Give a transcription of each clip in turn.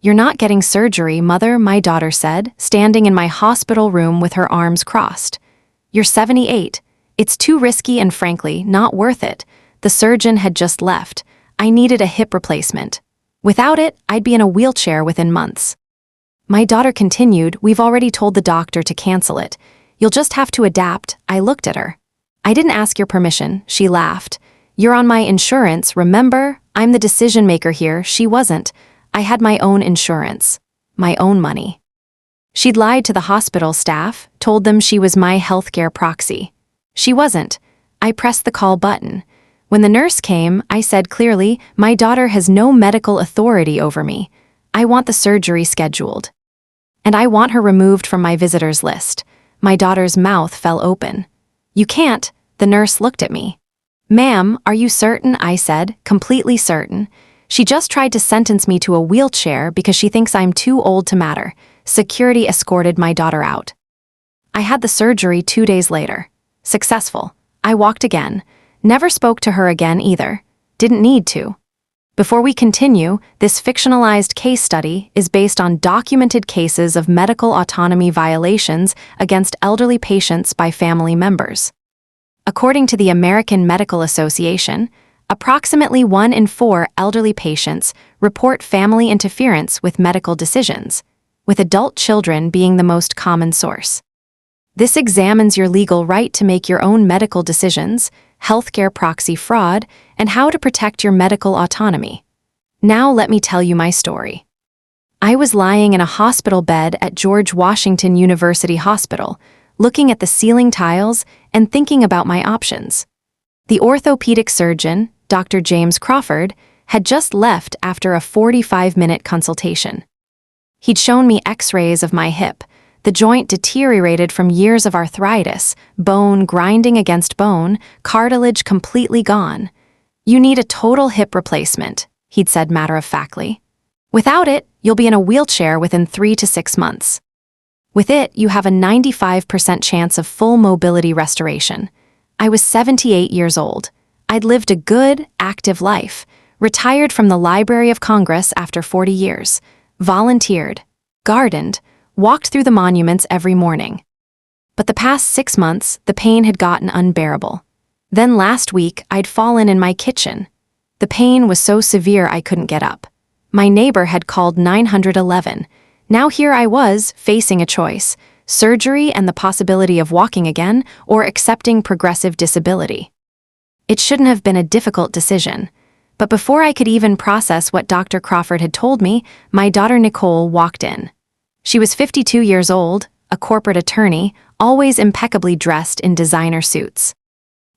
"You're not getting surgery, Mother," my daughter said, standing in my hospital room with her arms crossed. "You're 78. It's too risky and frankly, not worth it." The surgeon had just left. I needed a hip replacement. Without it, I'd be in a wheelchair within months. My daughter continued, "We've already told the doctor to cancel it. You'll just have to adapt." I looked at her. "I didn't ask your permission," she laughed. "You're on my insurance, remember? I'm the decision maker here." She wasn't. I had my own insurance. My own money. She'd lied to the hospital staff, told them she was my healthcare proxy. She wasn't. I pressed the call button. When the nurse came, I said clearly, "My daughter has no medical authority over me. I want the surgery scheduled. And I want her removed from my visitors list." My daughter's mouth fell open. "You can't." The nurse looked at me. "Ma'am, are you certain?" I said, completely certain. "She just tried to sentence me to a wheelchair because she thinks I'm too old to matter." Security escorted my daughter out. I had the surgery 2 days later. Successful. I walked again. Never spoke to her again either. Didn't need to. Before we continue, this fictionalized case study is based on documented cases of medical autonomy violations against elderly patients by family members. According to the American Medical Association, approximately 1 in 4 elderly patients report family interference with medical decisions, with adult children being the most common source. This examines your legal right to make your own medical decisions, healthcare proxy fraud, and how to protect your medical autonomy. Now let me tell you my story. I was lying in a hospital bed at George Washington University Hospital, looking at the ceiling tiles and thinking about my options. The orthopedic surgeon, Dr. James Crawford, had just left after a 45-minute consultation. He'd shown me x-rays of my hip. The joint deteriorated from years of arthritis, bone grinding against bone, cartilage completely gone. "You need a total hip replacement," he'd said matter-of-factly. "Without it, you'll be in a wheelchair within 3 to 6 months. With it, you have a 95% chance of full mobility restoration." I was 78 years old. I'd lived a good, active life, retired from the Library of Congress after 40 years, volunteered, gardened, walked through the monuments every morning. But the past 6 months, the pain had gotten unbearable. Then last week, I'd fallen in my kitchen. The pain was so severe I couldn't get up. My neighbor had called 911. Now here I was, facing a choice: surgery and the possibility of walking again, or accepting progressive disability. It shouldn't have been a difficult decision. But before I could even process what Dr. Crawford had told me, my daughter Nicole walked in. She was 52 years old, a corporate attorney, always impeccably dressed in designer suits.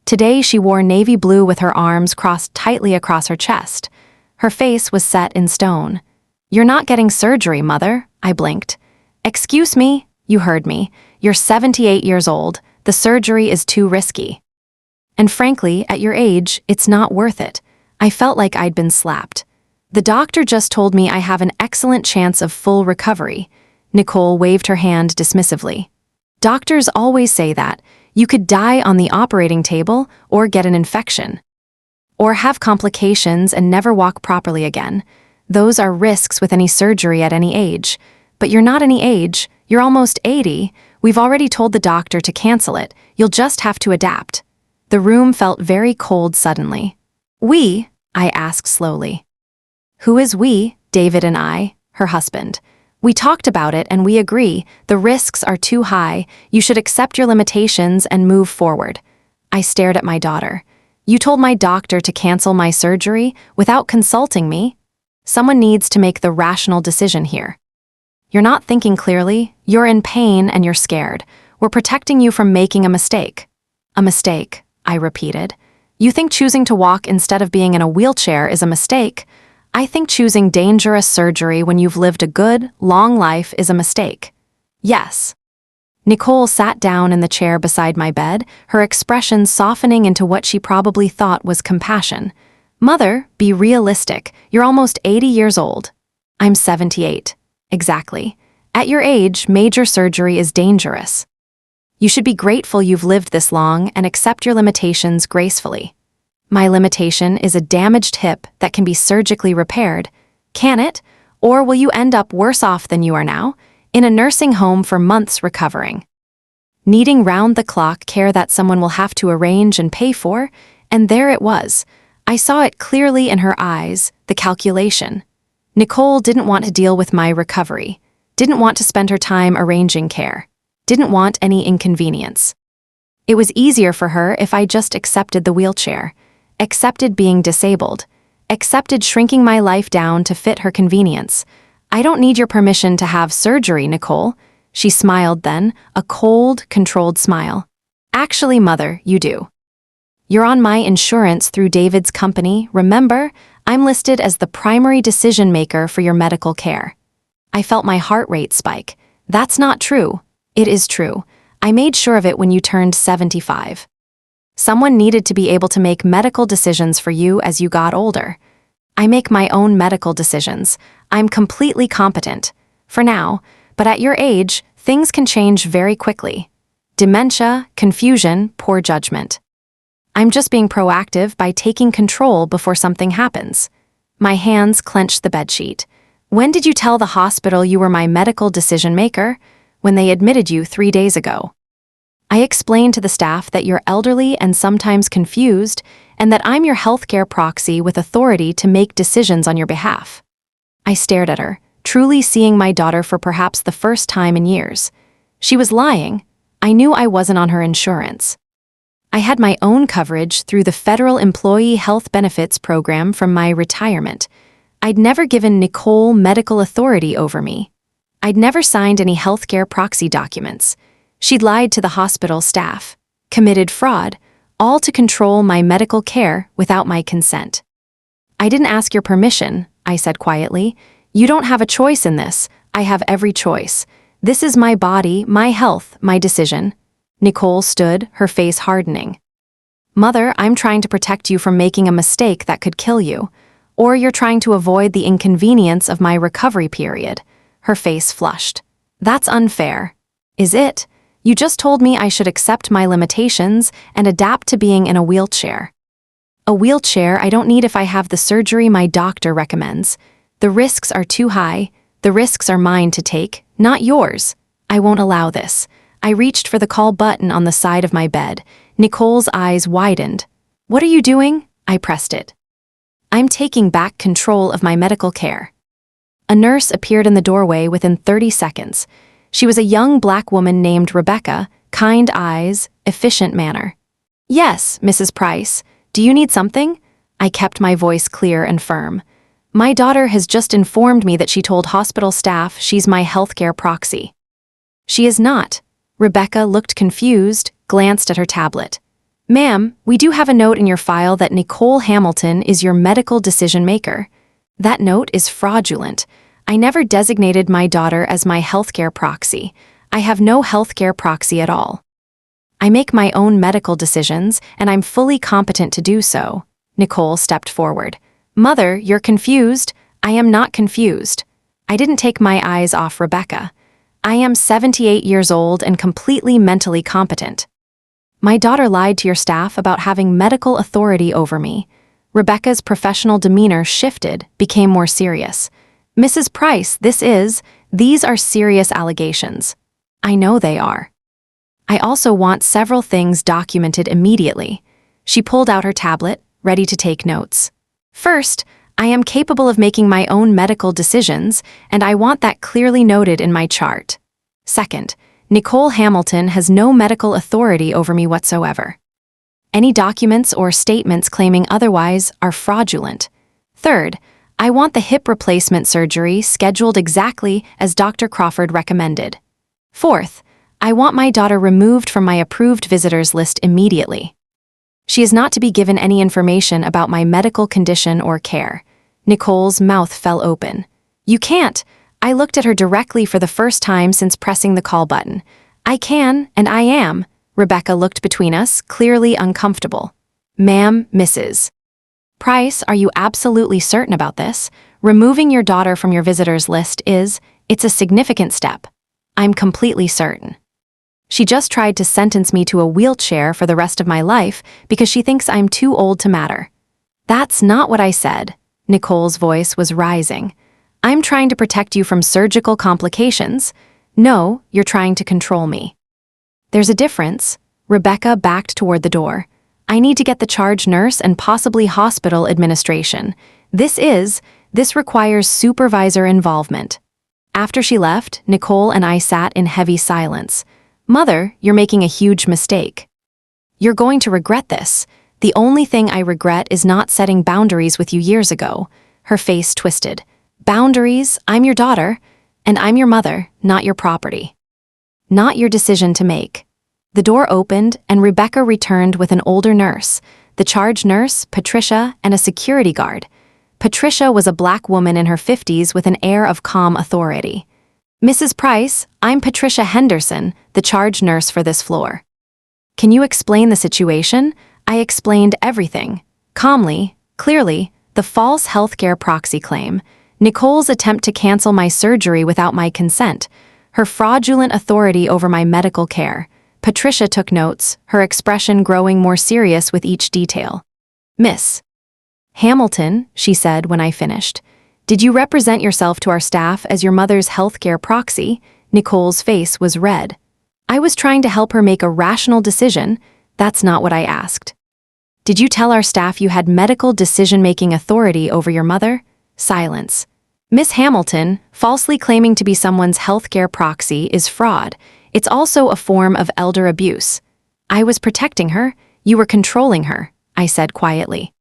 Today she wore navy blue with her arms crossed tightly across her chest. Her face was set in stone. "You're not getting surgery, Mother," I blinked. "Excuse me," you heard me. "You're 78 years old. The surgery is too risky. And frankly, at your age, it's not worth it." I felt like I'd been slapped. "The doctor just told me I have an excellent chance of full recovery." Nicole waved her hand dismissively. "Doctors always say that. You could die on the operating table or get an infection. Or have complications and never walk properly again. Those are risks with any surgery at any age. But you're not any age. You're almost 80. We've already told the doctor to cancel it. You'll just have to adapt." The room felt very cold suddenly. "We?" I asked slowly. "Who is we?" "David and I, her husband. We talked about it and we agree. The risks are too high. You should accept your limitations and move forward." I stared at my daughter. "You told my doctor to cancel my surgery without consulting me? Someone needs to make the rational decision here. You're not thinking clearly. You're in pain and you're scared. We're protecting you from making a mistake." "A mistake," I repeated. "You think choosing to walk instead of being in a wheelchair is a mistake? I think choosing dangerous surgery when you've lived a good, long life is a mistake." "Yes." Nicole sat down in the chair beside my bed, her expression softening into what she probably thought was compassion. "Mother, be realistic. You're almost 80 years old." "I'm 78. Exactly. At your age, major surgery is dangerous. You should be grateful you've lived this long and accept your limitations gracefully." "My limitation is a damaged hip that can be surgically repaired." "Can it? Or will you end up worse off than you are now, in a nursing home for months recovering? Needing round-the-clock care that someone will have to arrange and pay for, and there it was. I saw it clearly in her eyes, the calculation. Nicole didn't want to deal with my recovery, didn't want to spend her time arranging care, didn't want any inconvenience. It was easier for her if I just accepted the wheelchair, accepted being disabled, accepted shrinking my life down to fit her convenience. I don't need your permission to have surgery, Nicole. She smiled then, a cold, controlled smile. Actually, Mother, you do. You're on my insurance through David's company, remember? I'm listed as the primary decision maker for your medical care. I felt my heart rate spike. That's not true. It is true. I made sure of it when you turned 75. Someone needed to be able to make medical decisions for you as you got older. I make my own medical decisions. I'm completely competent. For now, but at your age, things can change very quickly. Dementia, confusion, poor judgment. I'm just being proactive by taking control before something happens. My hands clenched the bedsheet. When did you tell the hospital you were my medical decision maker? When they admitted you 3 days ago. I explained to the staff that you're elderly and sometimes confused, and that I'm your healthcare proxy with authority to make decisions on your behalf. I stared at her, truly seeing my daughter for perhaps the first time in years. She was lying. I knew I wasn't on her insurance. I had my own coverage through the Federal Employee Health Benefits Program from my retirement. I'd never given Nicole medical authority over me. I'd never signed any healthcare proxy documents. She'd lied to the hospital staff, committed fraud, all to control my medical care without my consent. I didn't ask your permission, I said quietly. You don't have a choice in this. I have every choice. This is my body, my health, my decision. Nicole stood, her face hardening. Mother, I'm trying to protect you from making a mistake that could kill you. Or you're trying to avoid the inconvenience of my recovery period. Her face flushed. That's unfair. Is it? You just told me I should accept my limitations and adapt to being in a wheelchair. A wheelchair I don't need if I have the surgery my doctor recommends. The risks are too high. The risks are mine to take, not yours. I won't allow this. I reached for the call button on the side of my bed. Nicole's eyes widened. What are you doing? I pressed it. I'm taking back control of my medical care. A nurse appeared in the doorway within 30 seconds. She was a young black woman named Rebecca, kind eyes, efficient manner. Yes, Mrs. Price. Do you need something? I kept my voice clear and firm. My daughter has just informed me that she told hospital staff she's my healthcare proxy. She is not. Rebecca looked confused, glanced at her tablet. Ma'am, we do have a note in your file that Nicole Hamilton is your medical decision maker. That note is fraudulent. I never designated my daughter as my healthcare proxy. I have no healthcare proxy at all. I make my own medical decisions, and I'm fully competent to do so. Nicole stepped forward. Mother, you're confused. I am not confused. I didn't take my eyes off Rebecca. I am 78 years old and completely mentally competent. My daughter lied to your staff about having medical authority over me. Rebecca's professional demeanor shifted, became more serious. Mrs. Price, these are serious allegations. I know they are. I also want several things documented immediately. She pulled out her tablet, ready to take notes. First, I am capable of making my own medical decisions, and I want that clearly noted in my chart. Second, Nicole Hamilton has no medical authority over me whatsoever. Any documents or statements claiming otherwise are fraudulent. Third, I want the hip replacement surgery scheduled exactly as Dr. Crawford recommended. Fourth, I want my daughter removed from my approved visitors list immediately. She is not to be given any information about my medical condition or care. Nicole's mouth fell open. You can't. I looked at her directly for the first time since pressing the call button. I can, and I am. Rebecca looked between us, clearly uncomfortable. Ma'am, Mrs. Price, are you absolutely certain about this? Removing your daughter from your visitors list it's a significant step. I'm completely certain. She just tried to sentence me to a wheelchair for the rest of my life because she thinks I'm too old to matter. That's not what I said. Nicole's voice was rising. I'm trying to protect you from surgical complications. No, you're trying to control me. There's a difference. Rebecca backed toward the door. I need to get the charge nurse and possibly hospital administration. This requires supervisor involvement. After she left, Nicole and I sat in heavy silence. Mother, you're making a huge mistake. You're going to regret this. The only thing I regret is not setting boundaries with you years ago. Her face twisted. Boundaries? I'm your daughter, and I'm your mother, not your property. Not your decision to make. The door opened, and Rebecca returned with an older nurse, the charge nurse, Patricia, and a security guard. Patricia was a black woman in her 50s with an air of calm authority. Mrs. Price, I'm Patricia Henderson, the charge nurse for this floor. Can you explain the situation? I explained everything. Calmly, clearly, the false healthcare proxy claim, Nicole's attempt to cancel my surgery without my consent, her fraudulent authority over my medical care. Patricia took notes, her expression growing more serious with each detail. Miss Hamilton, she said when I finished, did you represent yourself to our staff as your mother's healthcare proxy? Nicole's face was red. I was trying to help her make a rational decision. That's not what I asked. Did you tell our staff you had medical decision-making authority over your mother? Silence. Miss Hamilton, falsely claiming to be someone's healthcare proxy is fraud. It's also a form of elder abuse. I was protecting her. You were controlling her, I said quietly.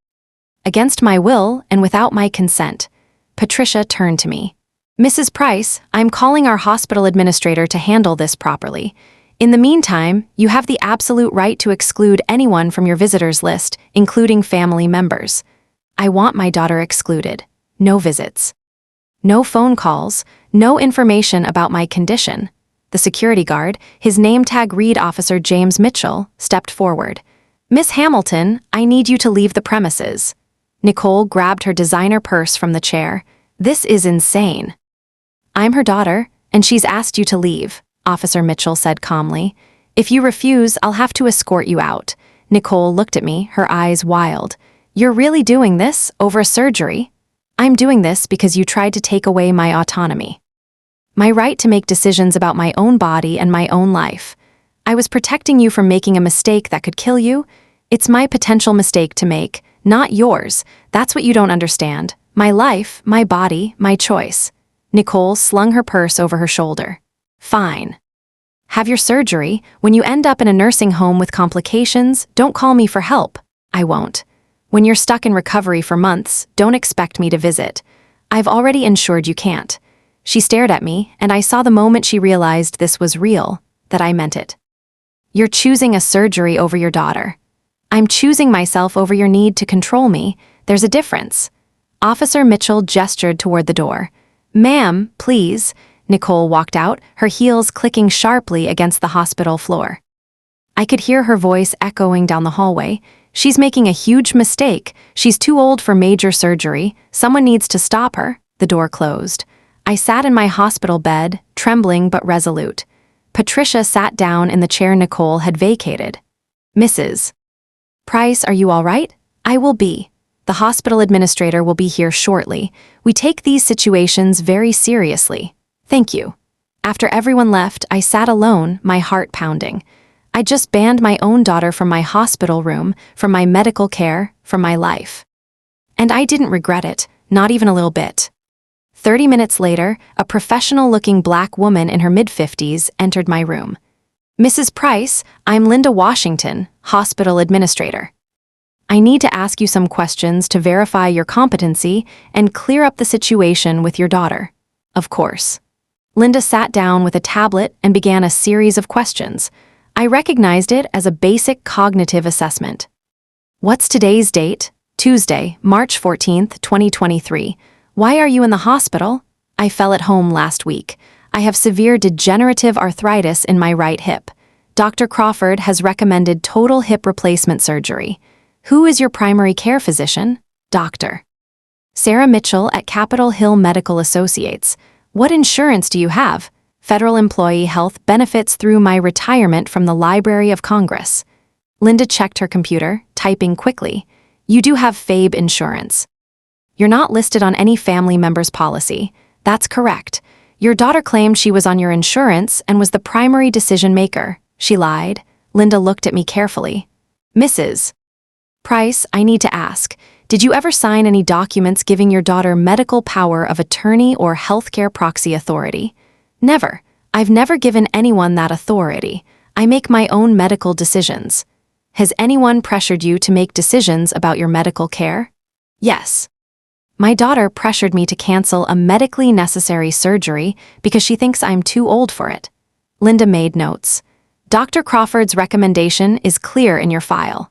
Against my will and without my consent. Patricia turned to me. Mrs. Price, I'm calling our hospital administrator to handle this properly. In the meantime, you have the absolute right to exclude anyone from your visitors list, including family members. I want my daughter excluded. No visits. No phone calls, no information about my condition. The security guard, his name tag read Officer James Mitchell, stepped forward. Miss Hamilton, I need you to leave the premises. Nicole grabbed her designer purse from the chair. This is insane. I'm her daughter, and she's asked you to leave, Officer Mitchell said calmly. If you refuse, I'll have to escort you out. Nicole looked at me, her eyes wild. You're really doing this over a surgery? I'm doing this because you tried to take away my autonomy. My right to make decisions about my own body and my own life. I was protecting you from making a mistake that could kill you. It's my potential mistake to make, not yours. That's what you don't understand. My life, my body, my choice. Nicole slung her purse over her shoulder. Fine. Have your surgery. When you end up in a nursing home with complications, don't call me for help. I won't. When you're stuck in recovery for months, don't expect me to visit. I've already ensured you can't. She stared at me, and I saw the moment she realized this was real, that I meant it. You're choosing a surgery over your daughter. I'm choosing myself over your need to control me. There's a difference. Officer Mitchell gestured toward the door. Ma'am, please. Nicole walked out, her heels clicking sharply against the hospital floor. I could hear her voice echoing down the hallway. She's making a huge mistake. She's too old for major surgery. Someone needs to stop her. The door closed. I sat in my hospital bed, trembling but resolute. Patricia sat down in the chair Nicole had vacated. Mrs. Price, are you all right? I will be. The hospital administrator will be here shortly. We take these situations very seriously. Thank you. After everyone left, I sat alone, my heart pounding. I just banned my own daughter from my hospital room, from my medical care, from my life. And I didn't regret it, not even a little bit. 30 minutes later, a professional-looking black woman in her mid-50s entered my room. Mrs. Price, I'm Linda Washington, hospital administrator. I need to ask you some questions to verify your competency and clear up the situation with your daughter. Of course. Linda sat down with a tablet and began a series of questions. I recognized it as a basic cognitive assessment. What's today's date? Tuesday, March 14th, 2023. Why are you in the hospital? I fell at home last week. I have severe degenerative arthritis in my right hip. Dr. Crawford has recommended total hip replacement surgery. Who is your primary care physician? Doctor. Sarah Mitchell at Capitol Hill Medical Associates. What insurance do you have? Federal employee health benefits through my retirement from the Library of Congress. Linda checked her computer, typing quickly. You do have FABE insurance. You're not listed on any family member's policy. That's correct. Your daughter claimed she was on your insurance and was the primary decision maker. She lied. Linda looked at me carefully. Mrs. Price, I need to ask, did you ever sign any documents giving your daughter medical power of attorney or healthcare proxy authority? Never. I've never given anyone that authority. I make my own medical decisions. Has anyone pressured you to make decisions about your medical care? Yes. My daughter pressured me to cancel a medically necessary surgery because she thinks I'm too old for it. Linda made notes. Dr. Crawford's recommendation is clear in your file.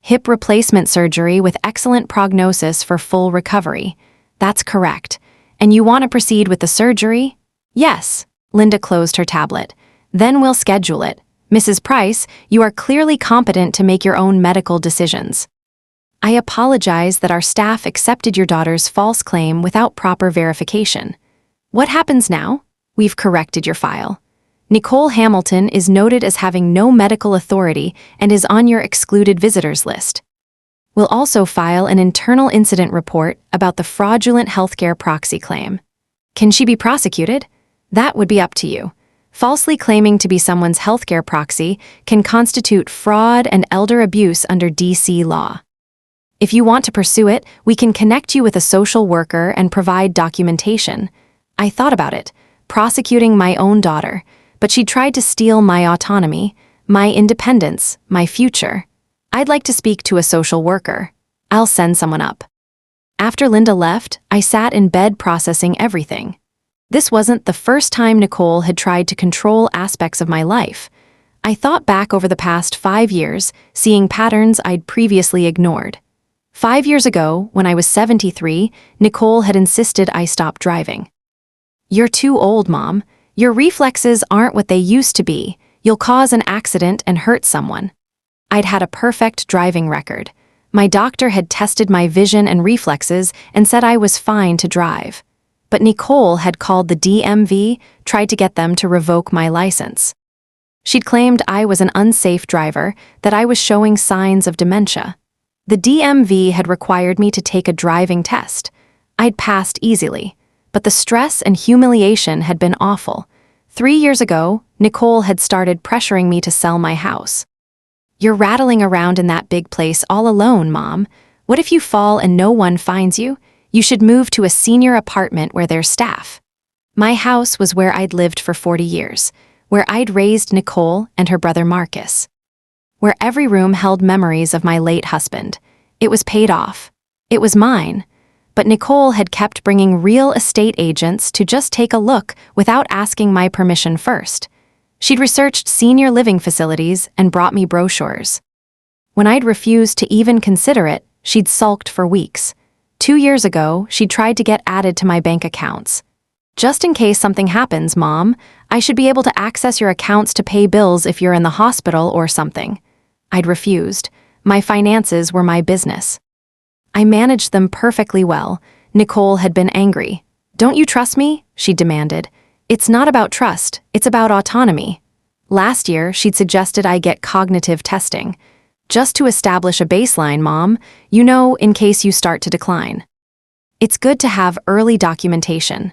Hip replacement surgery with excellent prognosis for full recovery. That's correct. And you want to proceed with the surgery? Yes. Linda closed her tablet. Then we'll schedule it. Mrs. Price, you are clearly competent to make your own medical decisions. I apologize that our staff accepted your daughter's false claim without proper verification. What happens now? We've corrected your file. Nicole Hamilton is noted as having no medical authority and is on your excluded visitors list. We'll also file an internal incident report about the fraudulent healthcare proxy claim. Can she be prosecuted? That would be up to you. Falsely claiming to be someone's healthcare proxy can constitute fraud and elder abuse under DC law. If you want to pursue it, we can connect you with a social worker and provide documentation. I thought about it, prosecuting my own daughter, but she tried to steal my autonomy, my independence, my future. I'd like to speak to a social worker. I'll send someone up. After Linda left, I sat in bed processing everything. This wasn't the first time Nicole had tried to control aspects of my life. I thought back over the past 5 years, seeing patterns I'd previously ignored. 5 years ago, when I was 73, Nicole had insisted I stop driving. You're too old, Mom. Your reflexes aren't what they used to be. You'll cause an accident and hurt someone. I'd had a perfect driving record. My doctor had tested my vision and reflexes and said I was fine to drive. But Nicole had called the DMV, tried to get them to revoke my license. She'd claimed I was an unsafe driver, that I was showing signs of dementia. The DMV had required me to take a driving test. I'd passed easily, but the stress and humiliation had been awful. 3 years ago, Nicole had started pressuring me to sell my house. You're rattling around in that big place all alone, Mom. What if you fall and no one finds you? You should move to a senior apartment where there's staff. My house was where I'd lived for 40 years, where I'd raised Nicole and her brother Marcus, where every room held memories of my late husband. It was paid off. It was mine. But Nicole had kept bringing real estate agents to just take a look without asking my permission first. She'd researched senior living facilities and brought me brochures. When I'd refused to even consider it, she'd sulked for weeks. 2 years ago, she tried to get added to my bank accounts. Just in case something happens, Mom, I should be able to access your accounts to pay bills if you're in the hospital or something. I'd refused. My finances were my business. I managed them perfectly well. Nicole had been angry. Don't you trust me? She demanded. It's not about trust, it's about autonomy. Last year, she'd suggested I get cognitive testing. Just to establish a baseline, Mom, you know, in case you start to decline. It's good to have early documentation.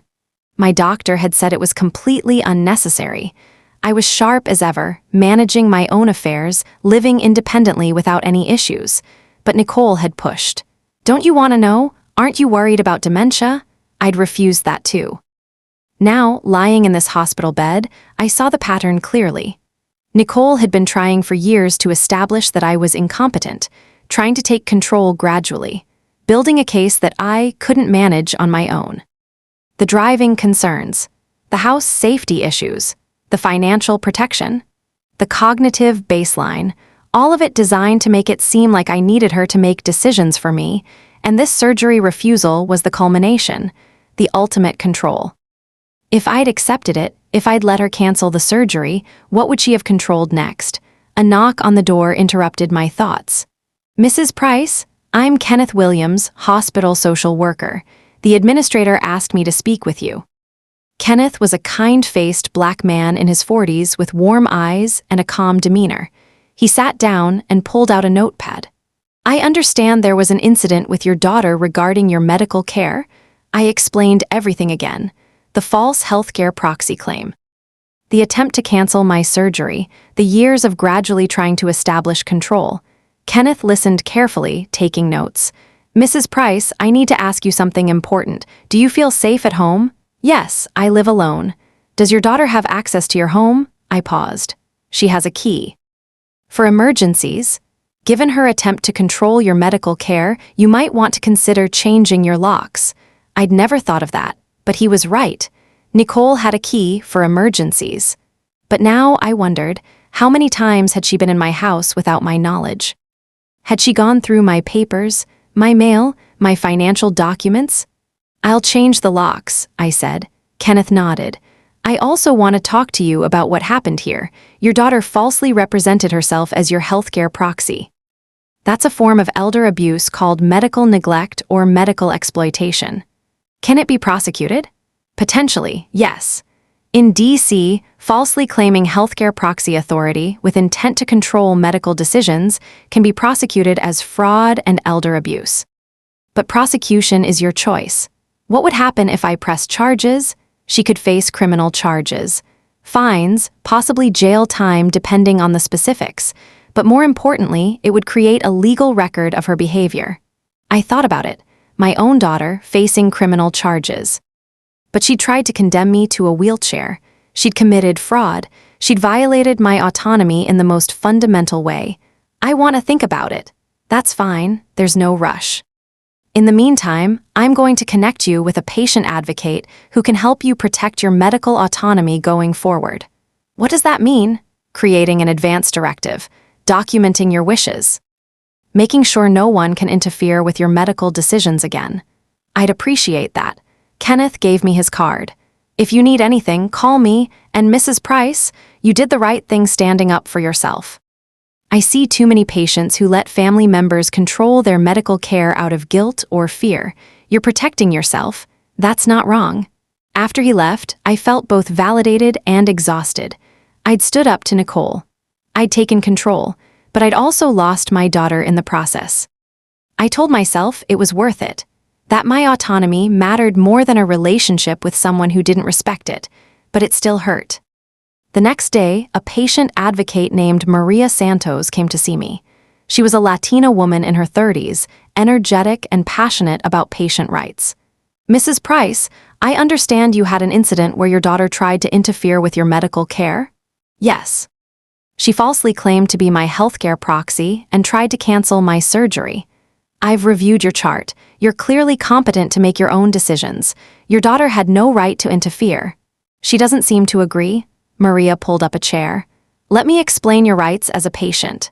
My doctor had said it was completely unnecessary. I was sharp as ever, managing my own affairs, living independently without any issues. But Nicole had pushed. Don't you want to know? Aren't you worried about dementia? I'd refused that too. Now, lying in this hospital bed, I saw the pattern clearly. Nicole had been trying for years to establish that I was incompetent, trying to take control gradually, building a case that I couldn't manage on my own. The driving concerns, the house safety issues, the financial protection, the cognitive baseline, all of it designed to make it seem like I needed her to make decisions for me, and this surgery refusal was the culmination, the ultimate control. If I'd accepted it, if I'd let her cancel the surgery, what would she have controlled next? A knock on the door interrupted my thoughts. Mrs. Price, I'm Kenneth Williams, hospital social worker. The administrator asked me to speak with you. Kenneth was a kind-faced black man in his 40s with warm eyes and a calm demeanor. He sat down and pulled out a notepad. I understand there was an incident with your daughter regarding your medical care. I explained everything again. The false healthcare proxy claim. The attempt to cancel my surgery, the years of gradually trying to establish control. Kenneth listened carefully, taking notes. Mrs. Price, I need to ask you something important. Do you feel safe at home? Yes, I live alone. Does your daughter have access to your home? I paused. She has a key. For emergencies, given her attempt to control your medical care, you might want to consider changing your locks. I'd never thought of that, but he was right. Nicole had a key for emergencies. But now I wondered, how many times had she been in my house without my knowledge? Had she gone through my papers, my mail, my financial documents? I'll change the locks, I said. Kenneth nodded. I also want to talk to you about what happened here. Your daughter falsely represented herself as your healthcare proxy. That's a form of elder abuse called medical neglect or medical exploitation. Can it be prosecuted? Potentially, yes. In D.C., falsely claiming healthcare proxy authority with intent to control medical decisions can be prosecuted as fraud and elder abuse. But prosecution is your choice. What would happen if I press charges? She could face criminal charges, fines, possibly jail time depending on the specifics, but more importantly, it would create a legal record of her behavior. I thought about it, my own daughter facing criminal charges. But she'd tried to condemn me to a wheelchair. She'd committed fraud. She'd violated my autonomy in the most fundamental way. I want to think about it. That's fine, there's no rush. In the meantime, I'm going to connect you with a patient advocate who can help you protect your medical autonomy going forward. What does that mean? Creating an advance directive, documenting your wishes, making sure no one can interfere with your medical decisions again. I'd appreciate that. Kenneth gave me his card. If you need anything, call me, and Mrs. Price, you did the right thing standing up for yourself. I see too many patients who let family members control their medical care out of guilt or fear. You're protecting yourself. That's not wrong. After he left, I felt both validated and exhausted. I'd stood up to Nicole. I'd taken control, but I'd also lost my daughter in the process. I told myself it was worth it, that my autonomy mattered more than a relationship with someone who didn't respect it, but it still hurt. The next day, a patient advocate named Maria Santos came to see me. She was a Latina woman in her 30s, energetic and passionate about patient rights. Mrs. Price, I understand you had an incident where your daughter tried to interfere with your medical care? Yes. She falsely claimed to be my healthcare proxy and tried to cancel my surgery. I've reviewed your chart. You're clearly competent to make your own decisions. Your daughter had no right to interfere. She doesn't seem to agree. Maria pulled up a chair. Let me explain your rights as a patient.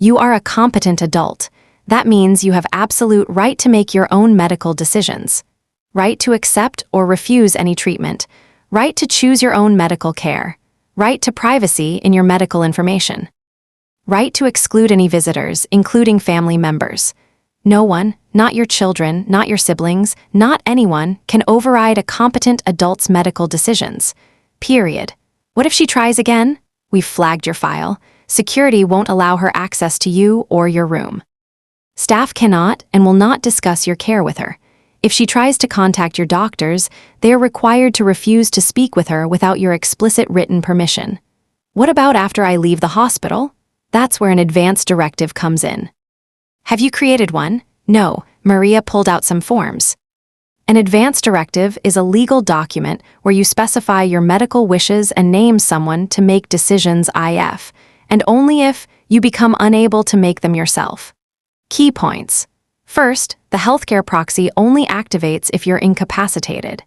You are a competent adult. That means you have absolute right to make your own medical decisions. Right to accept or refuse any treatment. Right to choose your own medical care. Right to privacy in your medical information. Right to exclude any visitors, including family members. No one, not your children, not your siblings, not anyone, can override a competent adult's medical decisions. Period. What if she tries again? We've flagged your file. Security won't allow her access to you or your room. Staff cannot and will not discuss your care with her. If she tries to contact your doctors, they are required to refuse to speak with her without your explicit written permission. What about after I leave the hospital? That's where an advance directive comes in. Have you created one? No, Maria pulled out some forms. An advance directive is a legal document where you specify your medical wishes and name someone to make decisions if, and only if, you become unable to make them yourself. Key points. First, the healthcare proxy only activates if you're incapacitated.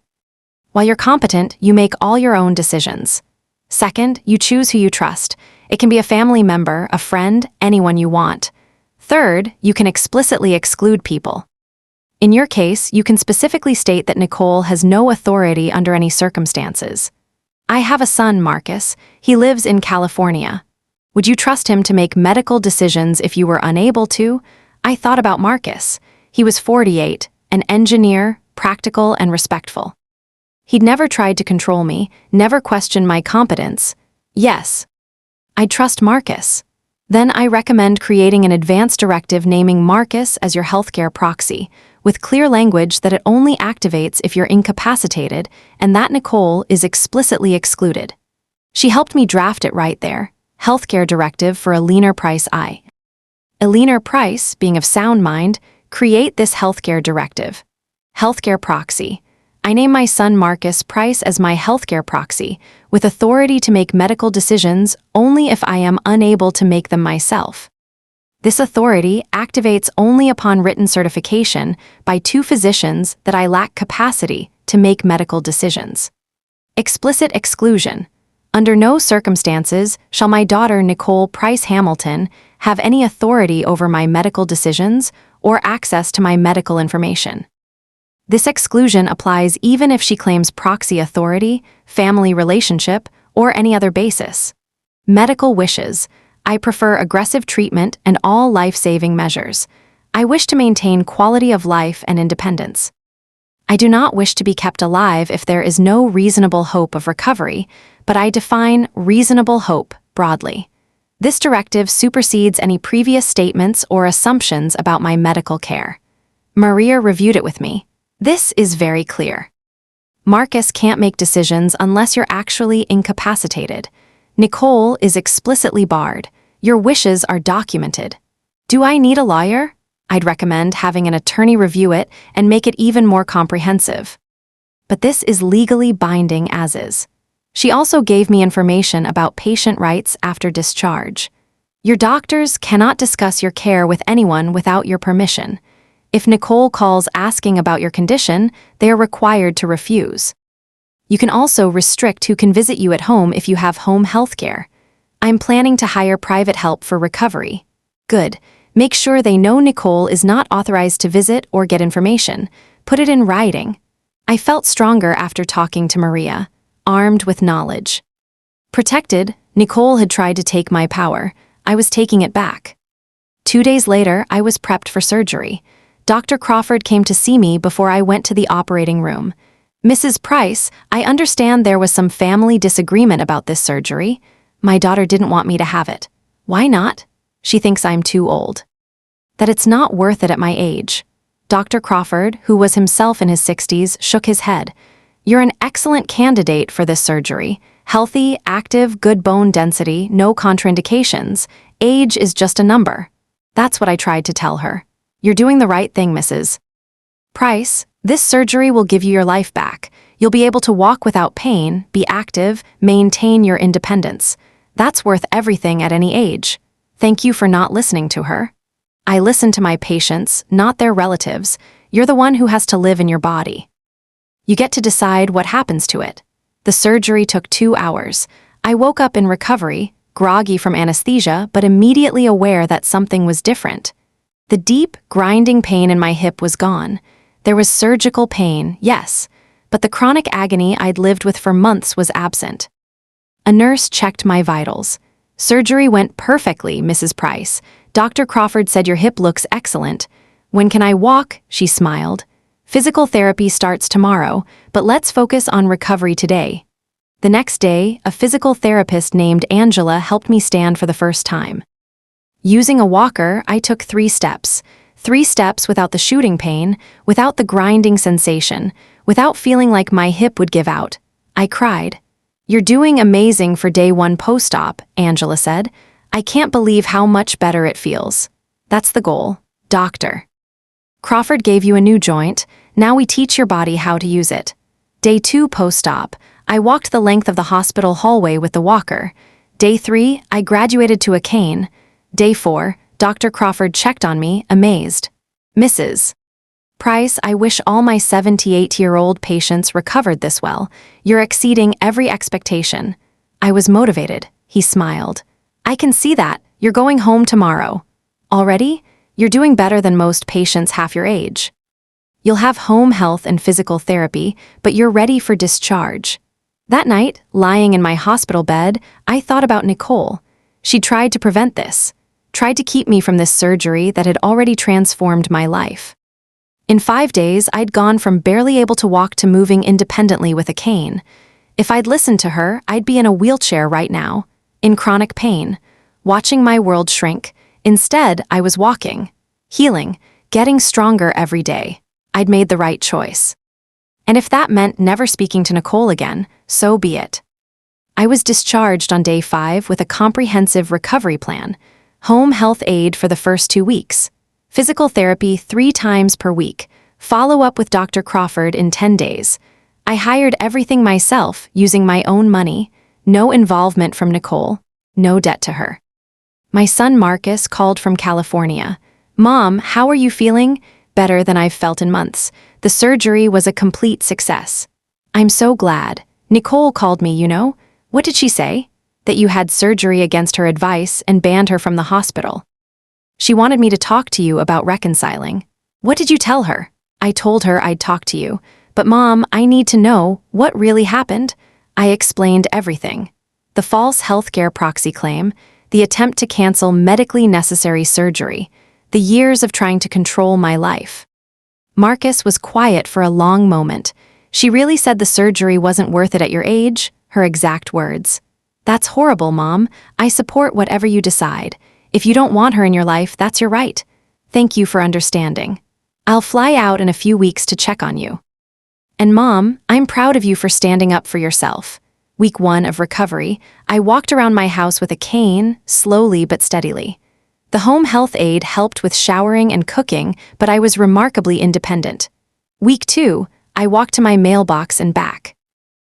While you're competent, you make all your own decisions. Second, you choose who you trust. It can be a family member, a friend, anyone you want. Third, you can explicitly exclude people. In your case, you can specifically state that Nicole has no authority under any circumstances. I have a son, Marcus. He lives in California. Would you trust him to make medical decisions if you were unable to? I thought about Marcus. He was 48, an engineer, practical and respectful. He'd never tried to control me, never questioned my competence. Yes, I'd trust Marcus. Then I recommend creating an advance directive naming Marcus as your healthcare proxy, with clear language that it only activates if you're incapacitated and that Nicole is explicitly excluded. She helped me draft it right there. Healthcare directive for a leaner Price. A leaner Price, being of sound mind, create this healthcare directive. Healthcare proxy. I name my son Marcus Price as my healthcare proxy, with authority to make medical decisions only if I am unable to make them myself. This authority activates only upon written certification by 2 physicians that I lack capacity to make medical decisions. Explicit exclusion. Under no circumstances shall my daughter Nicole Price Hamilton have any authority over my medical decisions or access to my medical information. This exclusion applies even if she claims proxy authority, family relationship, or any other basis. Medical wishes. I prefer aggressive treatment and all life-saving measures. I wish to maintain quality of life and independence. I do not wish to be kept alive if there is no reasonable hope of recovery, but I define reasonable hope broadly. This directive supersedes any previous statements or assumptions about my medical care. Maria reviewed it with me. This is very clear. Marcus can't make decisions unless you're actually incapacitated. Nicole is explicitly barred. Your wishes are documented. Do I need a lawyer? I'd recommend having an attorney review it and make it even more comprehensive. But this is legally binding as is. She also gave me information about patient rights after discharge. Your doctors cannot discuss your care with anyone without your permission. If Nicole calls asking about your condition, they are required to refuse. You can also restrict who can visit you at home if you have home health care. I'm planning to hire private help for recovery. Good. Make sure they know Nicole is not authorized to visit or get information. Put it in writing. I felt stronger after talking to Maria, armed with knowledge. Protected, Nicole had tried to take my power. I was taking it back. 2 days later, I was prepped for surgery. Dr. Crawford came to see me before I went to the operating room. Mrs. Price, I understand there was some family disagreement about this surgery. My daughter didn't want me to have it. Why not? She thinks I'm too old. That it's not worth it at my age. Dr. Crawford, who was himself in his 60s, shook his head. You're an excellent candidate for this surgery. Healthy, active, good bone density, no contraindications. Age is just a number. That's what I tried to tell her. You're doing the right thing, Mrs. Price. This surgery will give you your life back. You'll be able to walk without pain, be active, maintain your independence. That's worth everything at any age. Thank you for not listening to her. I listen to my patients, not their relatives. You're the one who has to live in your body. You get to decide what happens to it. The surgery took 2 hours. I woke up in recovery, groggy from anesthesia, but immediately aware that something was different. The deep, grinding pain in my hip was gone. There was surgical pain, yes, but the chronic agony I'd lived with for months was absent. A nurse checked my vitals. Surgery went perfectly, Mrs. Price. Dr. Crawford said your hip looks excellent. When can I walk? She smiled. Physical therapy starts tomorrow, but let's focus on recovery today. The next day, a physical therapist named Angela helped me stand for the first time. Using a walker, I took 3 steps. 3 steps without the shooting pain, without the grinding sensation, without feeling like my hip would give out. I cried. You're doing amazing for day 1 post-op, Angela said. I can't believe how much better it feels. That's the goal, doctor. Crawford gave you a new joint. Now we teach your body how to use it. Day 2 post-op. I walked the length of the hospital hallway with the walker. Day 3, I graduated to a cane. Day 4, Dr. Crawford checked on me, amazed. Mrs. Price, I wish all my 78-year-old patients recovered this well. You're exceeding every expectation. I was motivated. He smiled. I can see that. You're going home tomorrow. Already? You're doing better than most patients half your age. You'll have home health and physical therapy, but you're ready for discharge. That night, lying in my hospital bed, I thought about Nicole. She tried to prevent this, tried to keep me from this surgery that had already transformed my life. In 5 days, I'd gone from barely able to walk to moving independently with a cane. If I'd listened to her, I'd be in a wheelchair right now, in chronic pain, watching my world shrink. Instead, I was walking, healing, getting stronger every day. I'd made the right choice. And if that meant never speaking to Nicole again, so be it. I was discharged on day 5 with a comprehensive recovery plan, home health aid for the first 2 weeks, physical therapy 3 times per week, follow-up with Dr. Crawford in 10 days. I hired everything myself using my own money, no involvement from Nicole, no debt to her. My son Marcus called from California. "Mom, how are you feeling?" "Better than I've felt in months. The surgery was a complete success." "I'm so glad. Nicole called me, you know. What did she say?" "That you had surgery against her advice and banned her from the hospital. She wanted me to talk to you about reconciling." "What did you tell her?" "I told her I'd talk to you. But Mom, I need to know what really happened." I explained everything. The false healthcare proxy claim, the attempt to cancel medically necessary surgery, the years of trying to control my life. Marcus was quiet for a long moment. "She really said the surgery wasn't worth it at your age?" Her exact words. "That's horrible, Mom. I support whatever you decide. If you don't want her in your life, that's your right. Thank you for understanding. I'll fly out in a few weeks to check on you. And Mom, I'm proud of you for standing up for yourself." Week 1 of recovery, I walked around my house with a cane, slowly but steadily. The home health aide helped with showering and cooking, but I was remarkably independent. Week 2, I walked to my mailbox and back.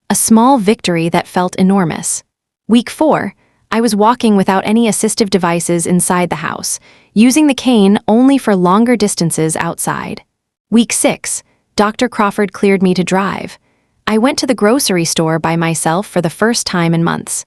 A small victory that felt enormous. Week 4, I was walking without any assistive devices inside the house, using the cane only for longer distances outside. Week 6, Dr. Crawford cleared me to drive. I went to the grocery store by myself for the first time in months.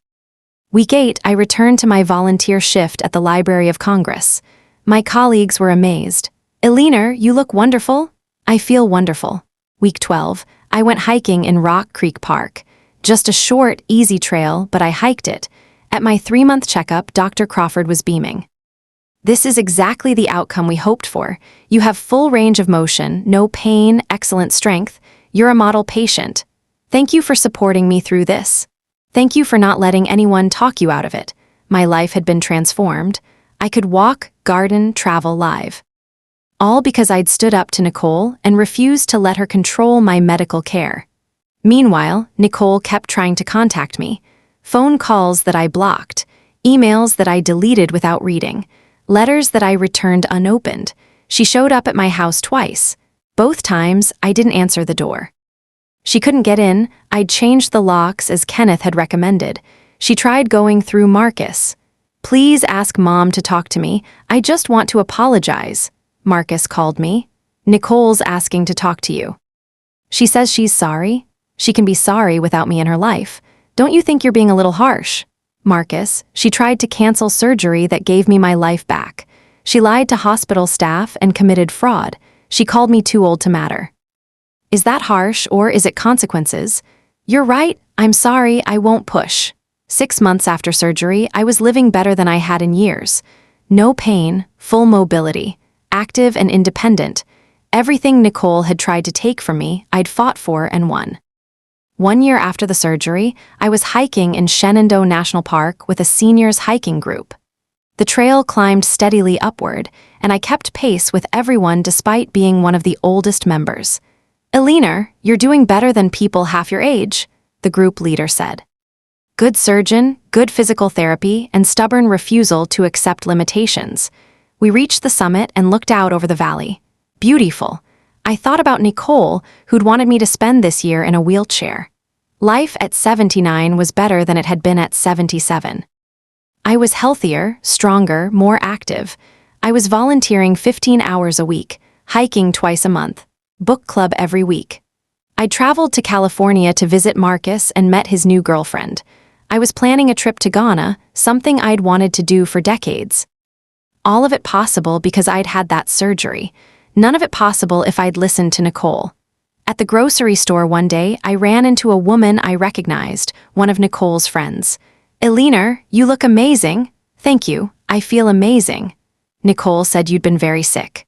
Week 8, I returned to my volunteer shift at the Library of Congress. My colleagues were amazed. "Eleanor, you look wonderful." "I feel wonderful." Week 12, I went hiking in Rock Creek Park. Just a short, easy trail, but I hiked it. At my 3-month checkup, Dr. Crawford was beaming. "This is exactly the outcome we hoped for. You have full range of motion, no pain, excellent strength. You're a model patient. Thank you for supporting me through this. Thank you for not letting anyone talk you out of it." My life had been transformed. I could walk, garden, travel live. All because I'd stood up to Nicole and refused to let her control my medical care. Meanwhile, Nicole kept trying to contact me. Phone calls that I blocked, emails that I deleted without reading, letters that I returned unopened. She showed up at my house twice. Both times, I didn't answer the door. She couldn't get in. I'd changed the locks as Kenneth had recommended. She tried going through Marcus. "Please ask Mom to talk to me. I just want to apologize." Marcus called me. "Nicole's asking to talk to you. She says she's sorry. She can be sorry without me in her life. Don't you think you're being a little harsh?" Marcus, she tried to cancel surgery that gave me my life back. She lied to hospital staff and committed fraud. She called me too old to matter. Is that harsh, or is it consequences? You're right, I'm sorry, I won't push. 6 months after surgery, I was living better than I had in years. No pain, full mobility, active and independent. Everything Nicole had tried to take from me, I'd fought for and won. 1 year after the surgery, I was hiking in Shenandoah National Park with a seniors hiking group. The trail climbed steadily upward, and I kept pace with everyone despite being one of the oldest members. "Eleanor, you're doing better than people half your age," the group leader said. Good surgeon, good physical therapy, and stubborn refusal to accept limitations. We reached the summit and looked out over the valley. Beautiful. I thought about Nicole, who'd wanted me to spend this year in a wheelchair. Life at 79 was better than it had been at 77. I was healthier, stronger, more active. I was volunteering 15 hours a week, hiking twice a month, book club every week. I traveled to California to visit Marcus and met his new girlfriend. I was planning a trip to Ghana, something I'd wanted to do for decades. All of it possible because I'd had that surgery. None of it possible if I'd listened to Nicole. At the grocery store one day, I ran into a woman I recognized, one of Nicole's friends. "Eleanor, you look amazing." "Thank you, I feel amazing." "Nicole said you'd been very sick.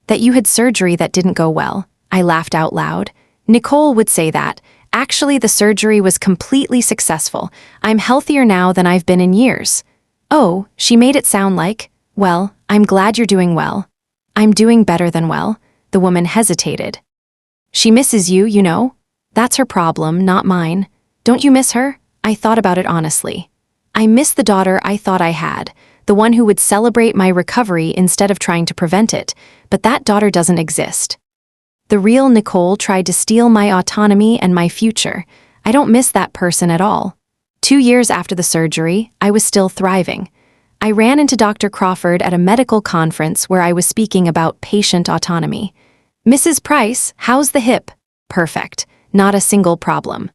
That you had surgery that didn't go well." I laughed out loud. "Nicole would say that. Actually, the surgery was completely successful. I'm healthier now than I've been in years." "Oh," she made it sound like, "Well, I'm glad you're doing well." "I'm doing better than well. The woman hesitated. She misses you, you know. That's her problem, not mine. Don't you miss her? I thought about it honestly. I miss the daughter I thought I had, the one who would celebrate my recovery instead of trying to prevent it, but that daughter doesn't exist. The real Nicole tried to steal my autonomy and my future. I don't miss that person at all. 2 years after the surgery, I was still thriving. I ran into Dr. Crawford at a medical conference where I was speaking about patient autonomy. "Mrs. Price, how's the hip?" "Perfect. Not a single problem."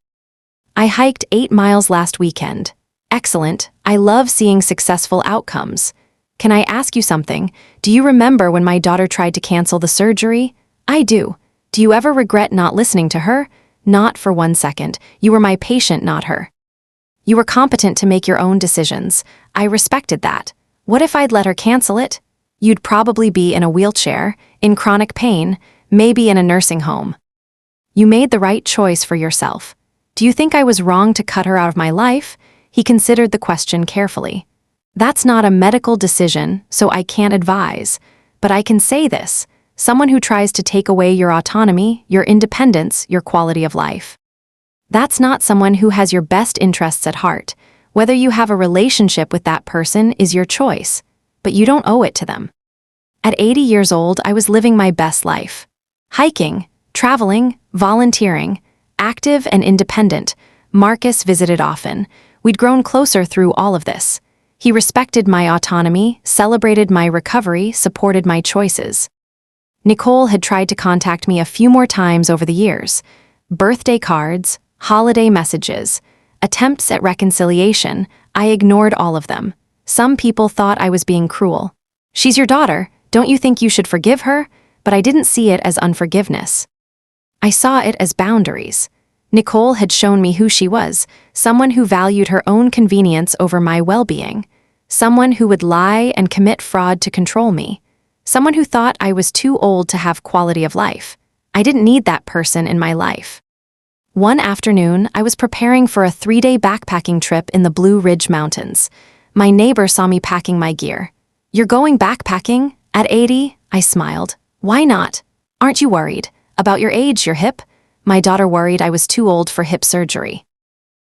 "I hiked 8 miles last weekend." "Excellent. I love seeing successful outcomes." "Can I ask you something? Do you remember when my daughter tried to cancel the surgery?" "I do." "Do you ever regret not listening to her?" "Not for 1 second. You were my patient, not her." "You were competent to make your own decisions. I respected that. What if I'd let her cancel it?" "You'd probably be in a wheelchair, in chronic pain, maybe in a nursing home." "You made the right choice for yourself. Do you think I was wrong to cut her out of my life?" He considered the question carefully. "That's not a medical decision, so I can't advise. But I can say this: someone who tries to take away your autonomy, your independence, your quality of life. That's not someone who has your best interests at heart. Whether you have a relationship with that person is your choice, but you don't owe it to them." At 80 years old, I was living my best life. Hiking, traveling, volunteering, active and independent. Marcus visited often. We'd grown closer through all of this. He respected my autonomy, celebrated my recovery, supported my choices. Nicole had tried to contact me a few more times over the years. Birthday cards, holiday messages, attempts at reconciliation. I ignored all of them. Some people thought I was being cruel. "She's your daughter. Don't you think you should forgive her?" But I didn't see it as unforgiveness. I saw it as boundaries. Nicole had shown me who she was, someone who valued her own convenience over my well-being, someone who would lie and commit fraud to control me, someone who thought I was too old to have quality of life. I didn't need that person in my life. One afternoon, I was preparing for a 3-day backpacking trip in the Blue Ridge Mountains. My neighbor saw me packing my gear. "You're going backpacking? At 80? I smiled. "Why not? Aren't you worried? About your age, your hip?" My daughter worried I was too old for hip surgery.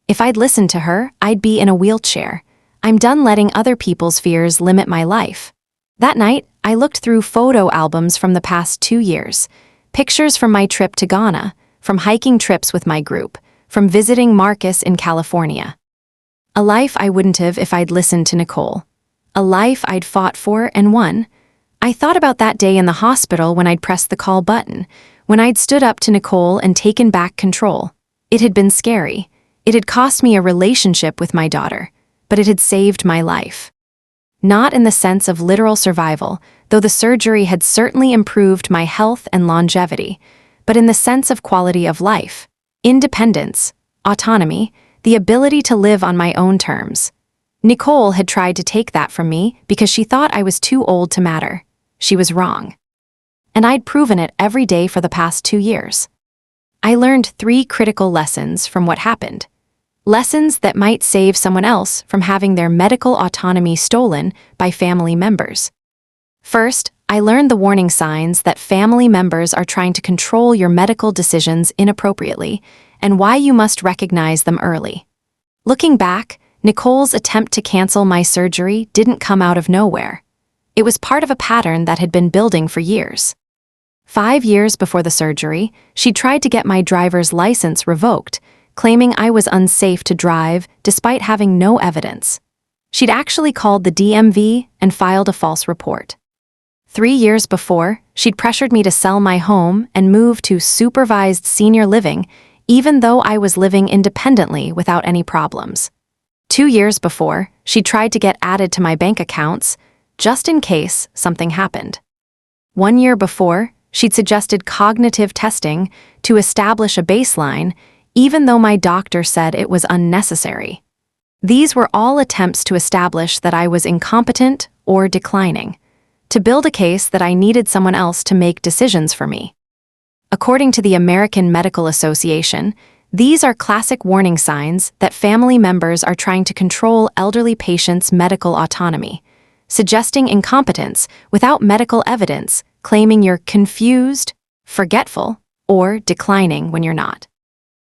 If I'd listened to her, I'd be in a wheelchair. I'm done letting other people's fears limit my life. That night, I looked through photo albums from the past 2 years. Pictures from my trip to Ghana, from hiking trips with my group, from visiting Marcus in California. A life I wouldn't have if I'd listened to Nicole. A life I'd fought for and won. I thought about that day in the hospital when I'd pressed the call button, when I'd stood up to Nicole and taken back control. It had been scary. It had cost me a relationship with my daughter, but it had saved my life. Not in the sense of literal survival, though the surgery had certainly improved my health and longevity, but in the sense of quality of life, independence, autonomy, the ability to live on my own terms. Nicole had tried to take that from me because she thought I was too old to matter. She was wrong. And I'd proven it every day for the past 2 years. I learned 3 critical lessons from what happened. Lessons that might save someone else from having their medical autonomy stolen by family members. First, I learned the warning signs that family members are trying to control your medical decisions inappropriately and why you must recognize them early. Looking back, Nicole's attempt to cancel my surgery didn't come out of nowhere. It was part of a pattern that had been building for years. 5 years before the surgery, she tried to get my driver's license revoked, claiming I was unsafe to drive despite having no evidence. She'd actually called the DMV and filed a false report. 3 years before, she'd pressured me to sell my home and move to supervised senior living, even though I was living independently without any problems. 2 years before, she tried to get added to my bank accounts, just in case something happened. 1 year before, she'd suggested cognitive testing to establish a baseline, even though my doctor said it was unnecessary. These were all attempts to establish that I was incompetent or declining, to build a case that I needed someone else to make decisions for me. According to the American Medical Association, these are classic warning signs that family members are trying to control elderly patients' medical autonomy, suggesting incompetence without medical evidence, claiming you're confused forgetful, or declining when you're not.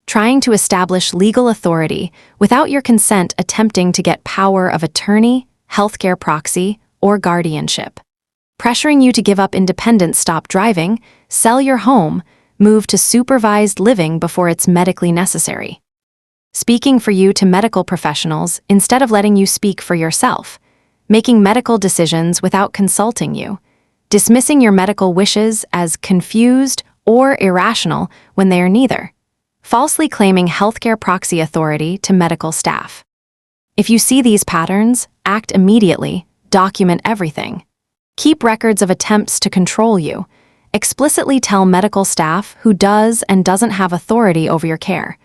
Trying to establish legal authority without your consent, attempting to get power of attorney, healthcare proxy, or guardianship. Pressuring you to give up independence, stop driving, sell your home, move to supervised living before it's medically necessary. Speaking for you to medical professionals instead of letting you speak for yourself. Making medical decisions without consulting you. Dismissing your medical wishes as confused or irrational when they are neither. Falsely claiming healthcare proxy authority to medical staff. If you see these patterns, act immediately, document everything. Keep records of attempts to control you. Explicitly tell medical staff who does and doesn't have authority over your care.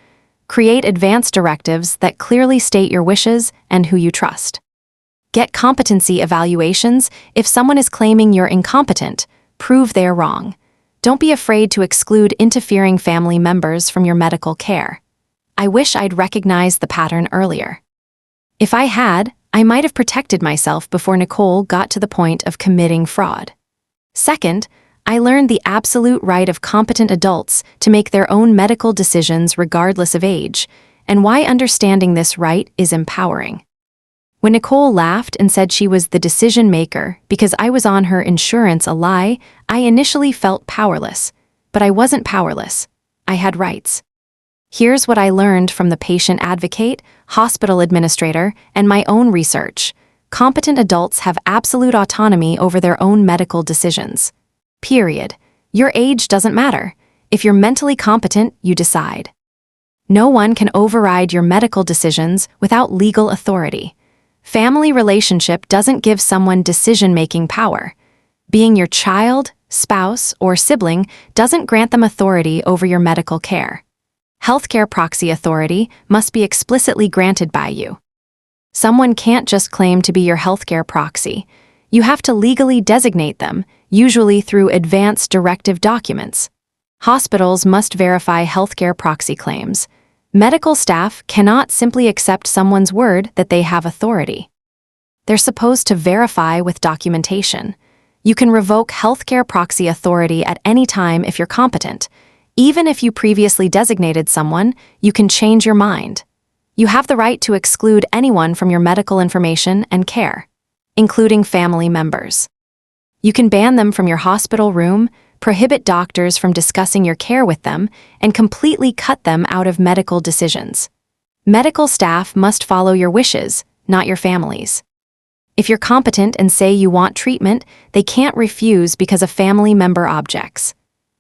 Create advance directives that clearly state your wishes and who you trust. Get competency evaluations. If someone is claiming you're incompetent, prove they are wrong. Don't be afraid to exclude interfering family members from your medical care. I wish I'd recognized the pattern earlier. If I had, I might have protected myself before Nicole got to the point of committing fraud. Second, I learned the absolute right of competent adults to make their own medical decisions regardless of age, and why understanding this right is empowering. When Nicole laughed and said she was the decision maker because I was on her insurance, a lie, I initially felt powerless. But I wasn't powerless. I had rights. Here's what I learned from the patient advocate, hospital administrator, and my own research. Competent adults have absolute autonomy over their own medical decisions. Period. Your age doesn't matter. If you're mentally competent, you decide. No one can override your medical decisions without legal authority. Family relationship doesn't give someone decision-making power. Being your child, spouse, or sibling doesn't grant them authority over your medical care. Healthcare proxy authority must be explicitly granted by you. Someone can't just claim to be your healthcare proxy. You have to legally designate them, usually through advance directive documents. Hospitals must verify healthcare proxy claims. Medical staff cannot simply accept someone's word that they have authority. They're supposed to verify with documentation. You can revoke healthcare proxy authority at any time if you're competent. Even if you previously designated someone, you can change your mind. You have the right to exclude anyone from your medical information and care, including family members. You can ban them from your hospital room, prohibit doctors from discussing your care with them, and completely cut them out of medical decisions. Medical staff must follow your wishes, not your family's. If you're competent and say you want treatment, they can't refuse because a family member objects.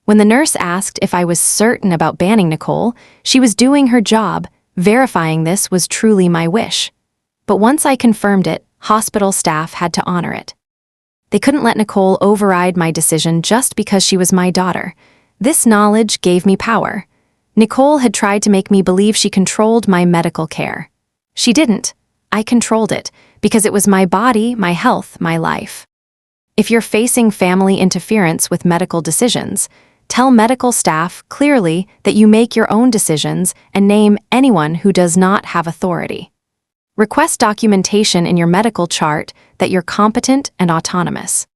When the nurse asked if I was certain about banning Nicole, she was doing her job, verifying this was truly my wish. But once I confirmed it, hospital staff had to honor it. They couldn't let Nicole override my decision just because she was my daughter. This knowledge gave me power. Nicole had tried to make me believe she controlled my medical care. She didn't. I controlled it, because it was my body, my health, my life. If you're facing family interference with medical decisions, tell medical staff clearly that you make your own decisions and name anyone who does not have authority. Request documentation in your medical chart that you're competent and autonomous.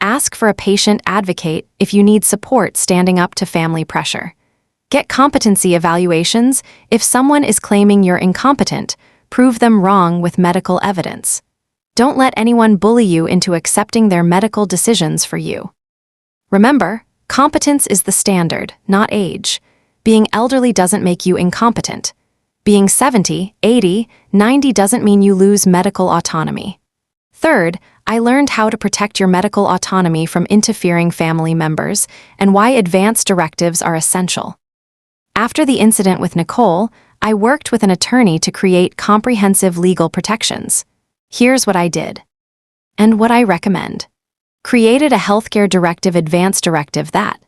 Ask for a patient advocate if you need support standing up to family pressure. Get competency evaluations. If someone is claiming you're incompetent, prove them wrong with medical evidence. Don't let anyone bully you into accepting their medical decisions for you. Remember, competence is the standard, not age. Being elderly doesn't make you incompetent. Being 70, 80, 90 doesn't mean you lose medical autonomy. Third, I learned how to protect your medical autonomy from interfering family members and why advance directives are essential. After the incident with Nicole, I worked with an attorney to create comprehensive legal protections. Here's what I did. And what I recommend. Created a healthcare directive advance directive that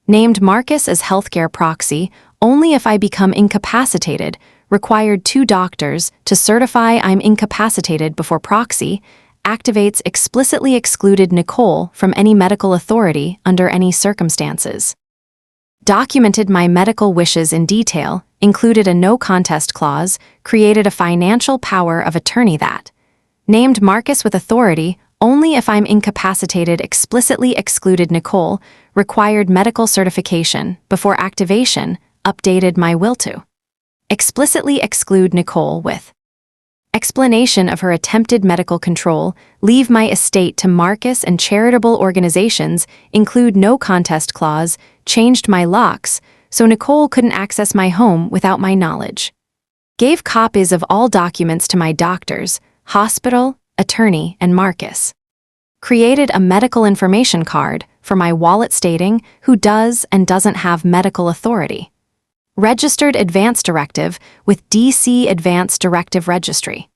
named Marcus as healthcare proxy only if I become incapacitated, required 2 doctors to certify I'm incapacitated before proxy, activates explicitly excluded Nicole from any medical authority under any circumstances. Documented my medical wishes in detail, included a no contest clause, created a financial power of attorney that named Marcus with authority only if I'm incapacitated explicitly excluded Nicole, required medical certification, before activation, updated my will to. Explicitly exclude Nicole with explanation of her attempted medical control, leave my estate to Marcus and charitable organizations, include no contest clause, changed my locks, so Nicole couldn't access my home without my knowledge. Gave copies of all documents to my doctors, hospital, attorney, and Marcus. Created a medical information card for my wallet stating who does and doesn't have medical authority. Registered Advance Directive with DC Advance Directive Registry.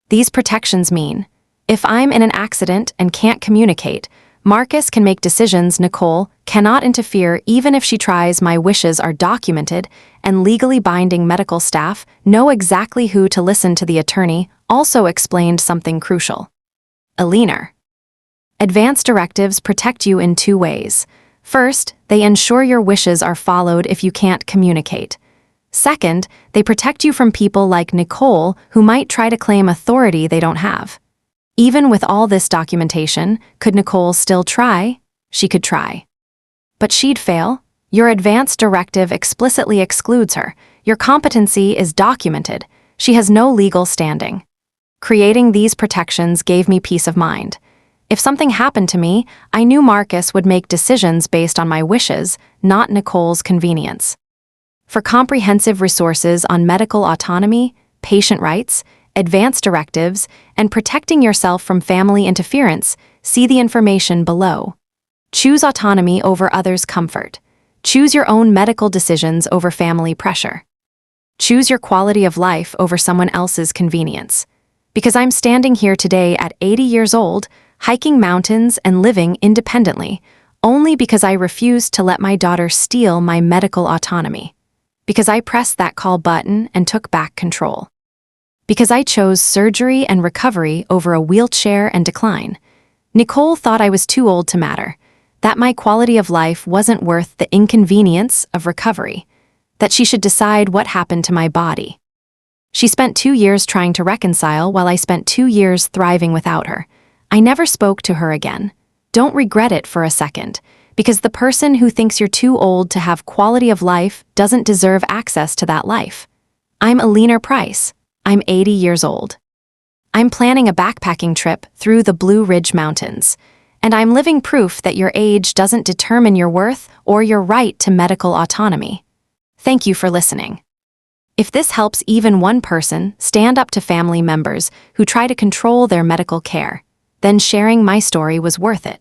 These protections mean, if I'm in an accident and can't communicate, Marcus can make decisions. Nicole cannot interfere even if she tries. My wishes are documented, and legally binding medical staff know exactly who to listen to. The attorney also explained something crucial. Aliener. Advance directives protect you in two ways. First, they ensure your wishes are followed if you can't communicate. Second, they protect you from people like Nicole who might try to claim authority they don't have. Even with all this documentation, could Nicole still try? She could try. But she'd fail. Your advance directive explicitly excludes her. Your competency is documented. She has no legal standing. Creating these protections gave me peace of mind. If something happened to me, I knew Marcus would make decisions based on my wishes, not Nicole's convenience. For comprehensive resources on medical autonomy, patient rights, advance directives, and protecting yourself from family interference, see the information below. Choose autonomy over others' comfort. Choose your own medical decisions over family pressure. Choose your quality of life over someone else's convenience. Because I'm standing here today at 80 years old, hiking mountains and living independently, only because I refused to let my daughter steal my medical autonomy. Because I pressed that call button and took back control. Because I chose surgery and recovery over a wheelchair and decline. Nicole thought I was too old to matter, that my quality of life wasn't worth the inconvenience of recovery, that she should decide what happened to my body. She spent 2 years trying to reconcile while I spent 2 years thriving without her. I never spoke to her again. Don't regret it for a second, because the person who thinks you're too old to have quality of life doesn't deserve access to that life. I'm Aliener Price. I'm 80 years old. I'm planning a backpacking trip through the Blue Ridge Mountains, and I'm living proof that your age doesn't determine your worth or your right to medical autonomy. Thank you for listening. If this helps even one person stand up to family members who try to control their medical care, then sharing my story was worth it.